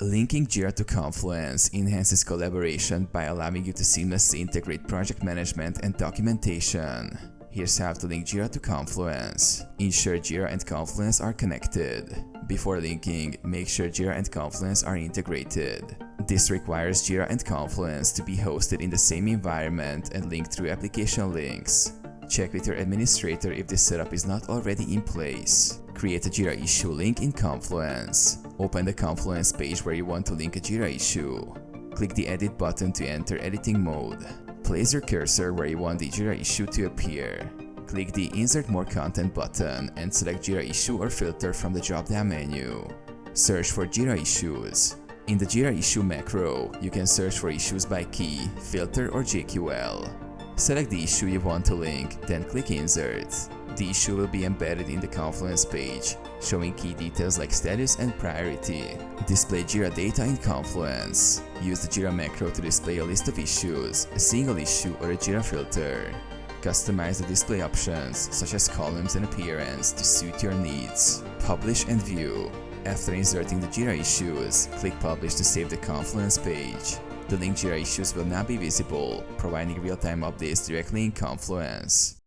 Linking Jira to Confluence enhances collaboration by allowing you to seamlessly integrate project management and documentation. Here's how to link Jira to Confluence. Ensure Jira and Confluence are connected. Before linking, make sure Jira and Confluence are integrated. This requires Jira and Confluence to be hosted in the same environment and linked through application links. Check with your administrator if this setup is not already in place. Create a Jira issue link in Confluence. Open the Confluence page where you want to link a Jira issue. Click the Edit button to enter editing mode. Place your cursor where you want the Jira issue to appear. Click the Insert More Content button and select Jira issue or filter from the drop-down menu. Search for Jira issues. In the Jira issue macro, you can search for issues by key, filter, or JQL. Select the issue you want to link, then click Insert. The issue will be embedded in the Confluence page, showing key details like status and priority. Display Jira data in Confluence. Use the Jira macro to display a list of issues, a single issue, or a Jira filter. Customize the display options, such as columns and appearance, to suit your needs. Publish and view. After inserting the Jira issues, click Publish to save the Confluence page. The linked Jira issues will now be visible, providing real-time updates directly in Confluence.